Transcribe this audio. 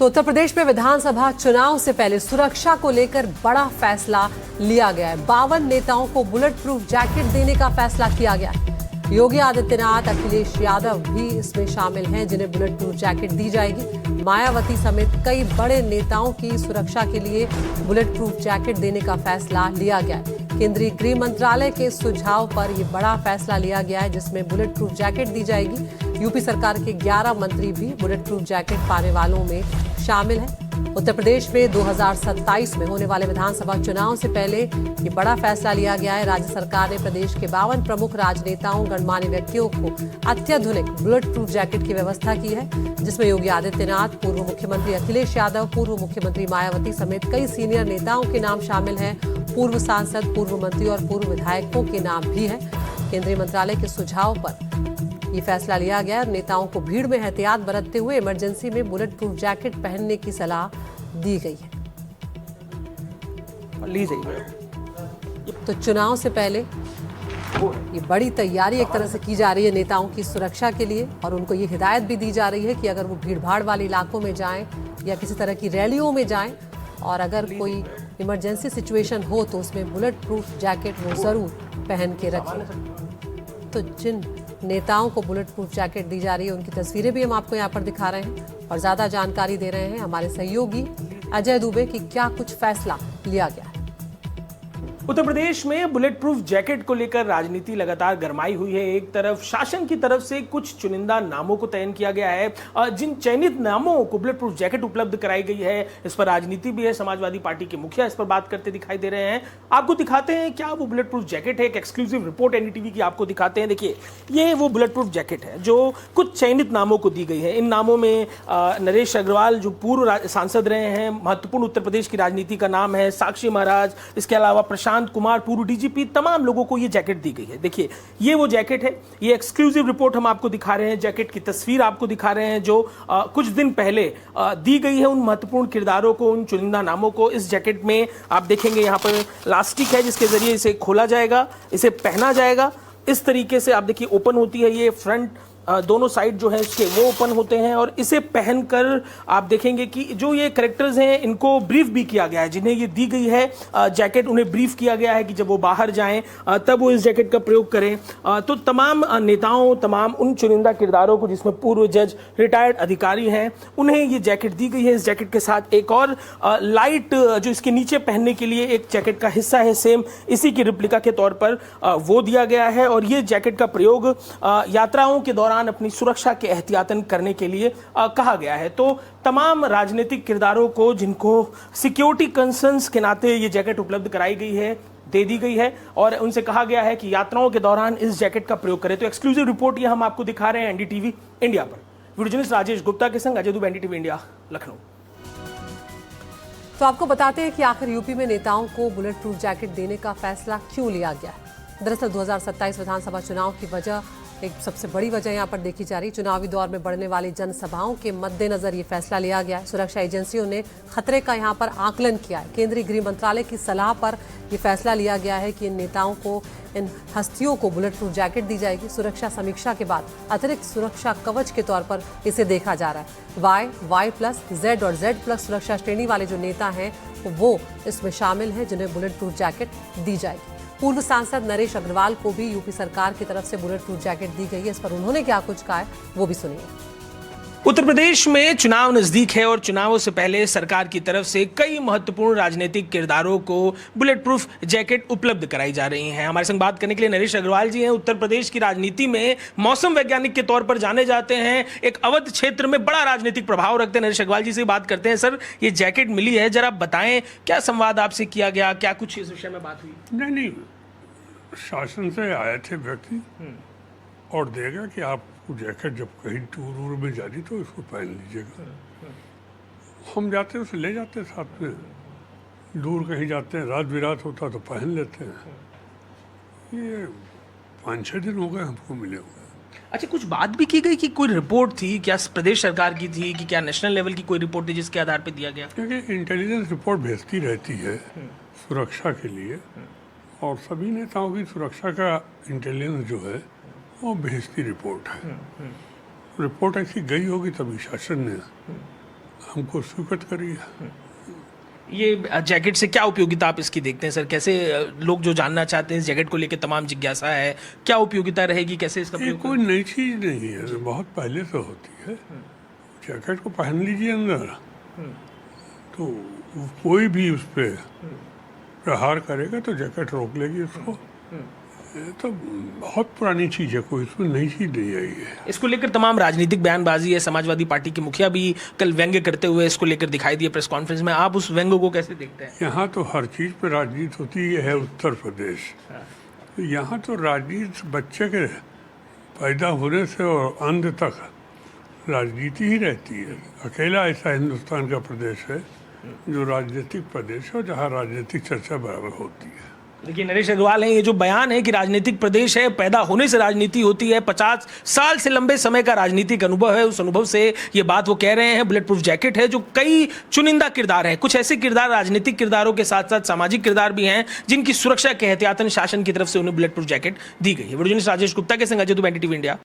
तो उत्तर प्रदेश में विधानसभा चुनाव से पहले सुरक्षा को लेकर बड़ा फैसला लिया गया है। 52 नेताओं को बुलेट प्रूफ जैकेट देने का फैसला किया गया है। योगी आदित्यनाथ, अखिलेश यादव भी इसमें शामिल हैं, जिन्हें बुलेट प्रूफ जैकेट दी जाएगी। मायावती समेत कई बड़े नेताओं की सुरक्षा के लिए बुलेट प्रूफ जैकेट देने का फैसला लिया गया है। केंद्रीय गृह मंत्रालय के सुझाव पर यह बड़ा फैसला लिया गया है, जिसमें बुलेट प्रूफ जैकेट दी जाएगी। यूपी सरकार के 11 मंत्री भी बुलेट प्रूफ जैकेट पाने वालों में शामिल हैं। उत्तर प्रदेश में 2027 में होने वाले विधानसभा चुनाव से पहले ये बड़ा फैसला लिया गया है। राज्य सरकार ने प्रदेश के 52 प्रमुख राजनेताओं, गणमान्य व्यक्तियों को अत्याधुनिक बुलेट प्रूफ जैकेट की व्यवस्था की है, जिसमें योगी आदित्यनाथ, पूर्व मुख्यमंत्री अखिलेश यादव, पूर्व मुख्यमंत्री मायावती समेत कई सीनियर नेताओं के नाम शामिल हैं। पूर्व सांसद, पूर्व मंत्री और पूर्व विधायकों के नाम भी हैं। केंद्रीय मंत्रालय के सुझाव पर ये फैसला लिया गया और नेताओं को भीड़ में एहतियात बरतते हुए इमरजेंसी में बुलेट प्रूफ जैकेट पहनने की सलाह दी गई है। तो चुनाव से पहले ये बड़ी तैयारी एक तरह से की जा रही है नेताओं की सुरक्षा के लिए, और उनको ये हिदायत भी दी जा रही है कि अगर वो भीड़ भाड़ वाले इलाकों में जाएं या किसी तरह की रैलियों में जाएं और अगर कोई इमरजेंसी सिचुएशन हो तो उसमें बुलेट प्रूफ जैकेट वो जरूर पहन के रखें। तो जिन नेताओं को बुलेट प्रूफ जैकेट दी जा रही है उनकी तस्वीरें भी हम आपको यहाँ पर दिखा रहे हैं और ज्यादा जानकारी दे रहे हैं हमारे सहयोगी अजय दुबे कि क्या कुछ फैसला लिया गया है। उत्तर प्रदेश में बुलेट प्रूफ जैकेट को लेकर राजनीति लगातार गरमाई हुई है। एक तरफ शासन की तरफ से कुछ चुनिंदा नामों को तय किया गया है। जिन चयनित नामों को बुलेट प्रूफ जैकेट उपलब्ध कराई गई है, इस पर राजनीति भी है। समाजवादी पार्टी के मुखिया इस पर बात करते दिखाई दे रहे हैं। आपको दिखाते हैं क्या वो बुलेट प्रूफ जैकेट है। एक एक्सक्लूसिव रिपोर्ट एनडीटीवी की आपको दिखाते हैं। देखिए, ये वो बुलेट प्रूफ जैकेट है जो कुछ चयनित नामों को दी गई है। इन नामों में नरेश अग्रवाल जो पूर्व सांसद रहे हैं, महत्वपूर्ण उत्तर प्रदेश की राजनीति का नाम है, साक्षी महाराज, इसके अलावा प्रशांत कुमार, पूर्व डीजीपी, तमाम लोगों को ये जैकेट दी गई है। देखिए, ये वो जैकेट है। ये एक्सक्लूसिव रिपोर्ट हम आपको दिखा रहे हैं। जैकेट की तस्वीर आपको दिखा रहे हैं जो कुछ दिन पहले दी गई है उन महत्वपूर्ण किरदारों को, उन चुनिंदा नामों को। इस जैकेट में आप देखेंगे यहाँ पर इलास्टिक है जिसके जरिए इसे खोला जाएगा, इसे पहना जाएगा। इस तरीके से आप देखिए ओपन होती है ये फ्रंट, दोनों साइड जो है इसके वो ओपन होते हैं और इसे पहनकर आप देखेंगे कि जो ये कैरेक्टर्स हैं इनको ब्रीफ भी किया गया है। जिन्हें ये दी गई है जैकेट, उन्हें ब्रीफ किया गया है कि जब वो बाहर जाएं तब वो इस जैकेट का प्रयोग करें। तो तमाम नेताओं, तमाम उन चुनिंदा किरदारों को जिसमें पूर्व जज, रिटायर्ड अधिकारी हैं, उन्हें ये जैकेट दी गई है। इस जैकेट के साथ एक और लाइट जो इसके नीचे पहनने के लिए एक जैकेट का हिस्सा है, सेम इसी की रिप्लिका के तौर पर वो दिया गया है। और ये जैकेट का प्रयोग यात्राओं के दौरान अपनी सुरक्षा के एहतियातन करने के लिए कहा गया है। तो तमाम राजनीतिक किरदारों को जिनको सिक्योरिटी कंसर्न्स के नाते ये जैकेट उपलब्ध कराई गई है, दे दी गई है और उनसे कहा गया है कि यात्राओं के दौरान इस जैकेट का प्रयोग करें। तो एक्सक्लूसिव रिपोर्ट ये हम आपको दिखा रहे हैं एनडीटीवी इंडिया पर। वीडियो जर्नलिस्ट राजेश गुप्ता के संग अजय दुबे, एनडीटीवी इंडिया, लखनऊ। तो आपको बताते हैं कि आखिर यूपी में नेताओं को बुलेट प्रूफ जैकेट देने का फैसला क्यों लिया गया है। दरअसल 2027 विधानसभा चुनाव की वजह, एक सबसे बड़ी वजह यहाँ पर देखी जा रही, चुनावी दौर में बढ़ने वाली जनसभाओं के मद्देनजर ये फैसला लिया गया है। सुरक्षा एजेंसियों ने खतरे का यहाँ पर आकलन किया है। केंद्रीय गृह मंत्रालय की सलाह पर यह फैसला लिया गया है कि इन नेताओं को, इन हस्तियों को बुलेट प्रूफ जैकेट दी जाएगी। सुरक्षा समीक्षा के बाद अतिरिक्त सुरक्षा कवच के तौर पर इसे देखा जा रहा है। Y+, Z और Z+ सुरक्षा श्रेणी वाले जो नेता हैं वो इसमें शामिल हैं, जिन्हें बुलेट प्रूफ जैकेट दी जाएगी। पूर्व सांसद नरेश अग्रवाल को भी यूपी सरकार की तरफ से बुलेट प्रूफ जैकेट दी गई है। इस पर उन्होंने क्या कुछ कहा है वो भी सुनिए। उत्तर प्रदेश में चुनाव नजदीक है और चुनावों से पहले सरकार की तरफ से कई महत्वपूर्ण राजनीतिक किरदारों को बुलेट प्रूफ जैकेट उपलब्ध कराई जा रही हैं। हमारे संग बात करने के लिए नरेश अग्रवाल जी हैं। उत्तर प्रदेश की राजनीति में मौसम वैज्ञानिक के तौर पर जाने जाते हैं, एक अवध क्षेत्र में बड़ा राजनीतिक प्रभाव रखते हैं। नरेश अग्रवाल जी से बात करते हैं। सर, ये जैकेट मिली है, जरा बताएं क्या संवाद आपसे किया गया, क्या कुछ इस विषय में बात हुई? नहीं, शासन से आए थे व्यक्ति और देगा कि आप जैकेट जब कहीं टूर वूर में जानी तो इसको पहन लीजिएगा। हम जाते हैं, उसे ले जाते हैं साथ में, दूर कहीं जाते हैं, रात बिरात होता तो पहन लेते हैं। ये 5-6 दिन हो गए हमको मिले हुए। अच्छा, कुछ बात भी की गई कि कोई रिपोर्ट थी क्या प्रदेश सरकार की थी कि क्या नेशनल लेवल की कोई रिपोर्ट थी जिसके आधार पर दिया गया? क्योंकि इंटेलिजेंस रिपोर्ट भेजती रहती है सुरक्षा के लिए और सभी नेताओं की सुरक्षा का इंटेलिजेंस जो है वो भेजती रिपोर्ट है। रिपोर्ट ऐसी गई होगी तभी शासन ने हमको स्वीकृत करिए। ये जैकेट से क्या उपयोगिता आप इसकी देखते हैं सर? कैसे लोग जो जानना चाहते हैं इस जैकेट को लेकर तमाम जिज्ञासा है, क्या उपयोगिता रहेगी, कैसे इसका ये प्रयोग कोई नई चीज नहीं है, बहुत पहले से होती है। जैकेट को पहन लीजिए अंदर, तो कोई भी उस पर प्रहार करेगा तो जैकेट रोक लेगी उसको। ये तो बहुत पुरानी चीज है, कोई इसमें नई चीज नहीं आई है। इसको लेकर तमाम राजनीतिक बयानबाजी है। समाजवादी पार्टी के मुखिया भी कल व्यंग्य करते हुए इसको लेकर दिखाई दिए प्रेस कॉन्फ्रेंस में। आप उस व्यंग्य को कैसे देखते हैं? यहाँ तो हर चीज पे राजनीति होती है उत्तर प्रदेश। तो यहाँ तो राजनीति बच्चे के पैदा होने से और अंत तक राजनीति ही रहती है। अकेला ऐसा हिंदुस्तान का प्रदेश है जो राजनीतिक प्रदेश है और जहाँ राजनीतिक चर्चा बराबर होती है। देखिए नरेश अग्रवाल हैं, ये जो बयान है कि राजनीतिक प्रदेश है, पैदा होने से राजनीति होती है, 50 साल से लंबे समय का राजनीतिक अनुभव है, उस अनुभव से ये बात वो कह रहे हैं। बुलेट प्रूफ जैकेट है जो कई चुनिंदा किरदार हैं, कुछ ऐसे किरदार राजनीतिक किरदारों के साथ साथ सामाजिक किरदार भी हैं जिनकी सुरक्षा के एहतियातन शासन की तरफ से उन्हें बुलेट प्रूफ जैकेट दी गई है। वीडियो जर्नलिस्ट राजेश गुप्ता के संग अजय दुबे, NDTV इंडिया।